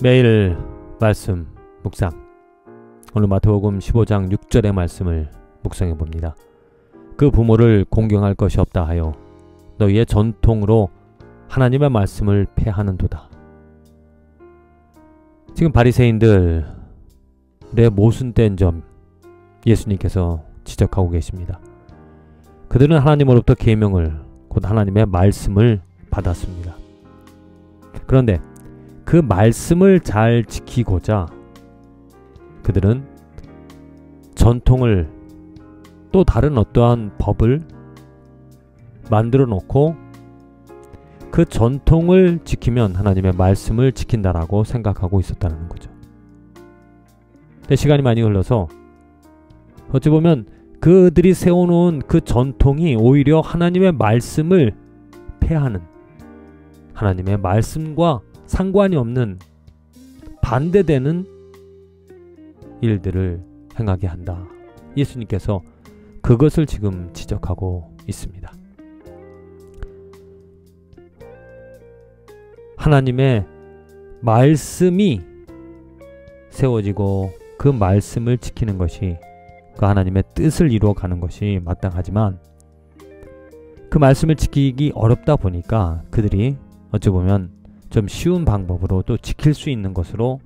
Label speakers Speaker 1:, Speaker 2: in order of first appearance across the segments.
Speaker 1: 매일 말씀 묵상. 오늘 마태복음 15장 6절의 말씀을 묵상해 봅니다. 그 부모를 공경할 것이 없다 하여 너희의 전통으로 하나님의 말씀을 폐하는도다. 지금 바리새인들의 모순된 점 예수님께서 지적하고 계십니다. 그들은 하나님으로부터 계명을 곧 하나님의 말씀을 받았습니다. 그런데 그 말씀을 잘 지키고자 그들은 전통을 또 다른 어떠한 법을 만들어 놓고 그 전통을 지키면 하나님의 말씀을 지킨다라고 생각하고 있었다는 거죠. 근데 시간이 많이 흘러서 어찌 보면 그들이 세워놓은 그 전통이 오히려 하나님의 말씀을 폐하는, 하나님의 말씀과 상관이 없는 반대되는 일들을 행하게 한다. 예수님께서 그것을 지금 지적하고 있습니다. 하나님의 말씀이 세워지고 그 말씀을 지키는 것이 그 하나님의 뜻을 이루어가는 것이 마땅하지만 그 말씀을 지키기 어렵다 보니까 그들이 어찌 보면 좀 쉬운 방법으로 또 지킬 수 있는 것으로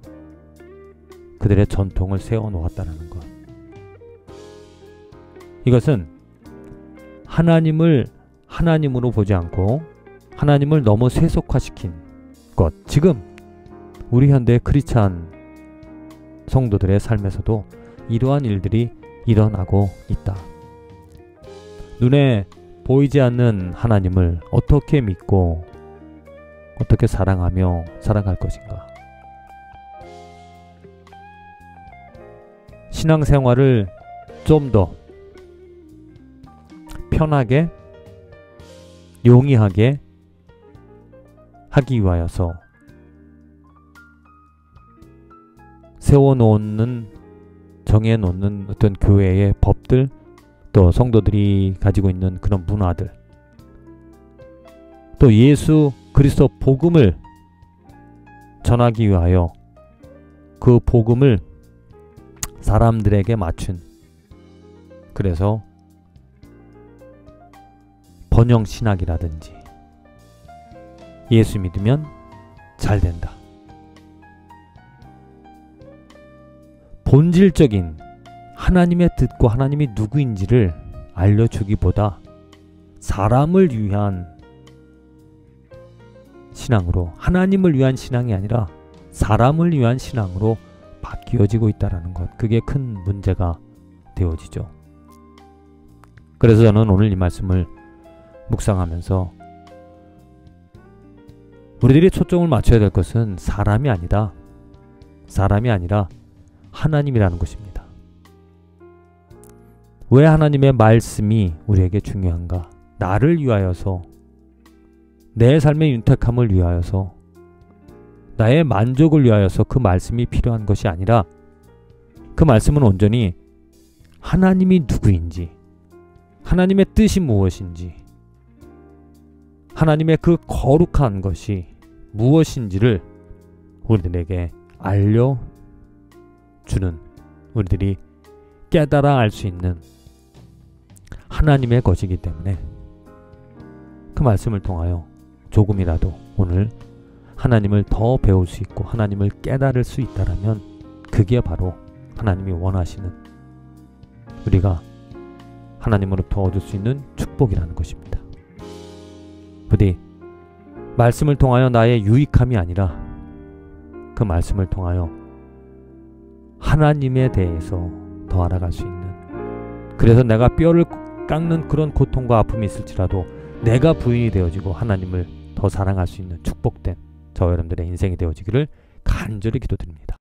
Speaker 1: 그들의 전통을 세워놓았다는 것. 이것은 하나님을 하나님으로 보지 않고 하나님을 너무 세속화시킨 것. 지금 우리 현대 크리스찬 성도들의 삶에서도 이러한 일들이 일어나고 있다. 눈에 보이지 않는 하나님을 어떻게 믿고 어떻게 사랑하며 살아갈 것인가? 신앙생활을 좀 더 편하게 용이하게 하기 위하여서 세워놓는, 정해놓는 어떤 교회의 법들, 또 성도들이 가지고 있는 그런 문화들, 또 예수 그리스도 복음을 전하기 위하여 그 복음을 사람들에게 맞춘, 그래서 번영신학이라든지 예수 믿으면 잘 된다. 본질적인 하나님의 뜻과 하나님이 누구인지를 알려주기보다 사람을 위한 신앙으로, 하나님을 위한 신앙이 아니라 사람을 위한 신앙으로 바뀌어지고 있다는 것, 그게 큰 문제가 되어지죠. 그래서 저는 오늘 이 말씀을 묵상하면서 우리들이 초점을 맞춰야 될 것은 사람이 아니다. 사람이 아니라 하나님이라는 것입니다. 왜 하나님의 말씀이 우리에게 중요한가? 나를 위하여서, 내 삶의 윤택함을 위하여서, 나의 만족을 위하여서 그 말씀이 필요한 것이 아니라 그 말씀은 온전히 하나님이 누구인지, 하나님의 뜻이 무엇인지, 하나님의 그 거룩한 것이 무엇인지를 우리들에게 알려주는, 우리들이 깨달아 알 수 있는 하나님의 것이기 때문에 그 말씀을 통하여 조금이라도 오늘 하나님을 더 배울 수 있고 하나님을 깨달을 수 있다라면 그게 바로 하나님이 원하시는, 우리가 하나님으로부터 얻을 수 있는 축복이라는 것입니다. 부디 말씀을 통하여 나의 유익함이 아니라 그 말씀을 통하여 하나님에 대해서 더 알아갈 수 있는, 그래서 내가 뼈를 깎는 그런 고통과 아픔이 있을지라도 내가 부인이 되어지고 하나님을 더 사랑할 수 있는 축복된 저 여러분들의 인생이 되어지기를 간절히 기도드립니다.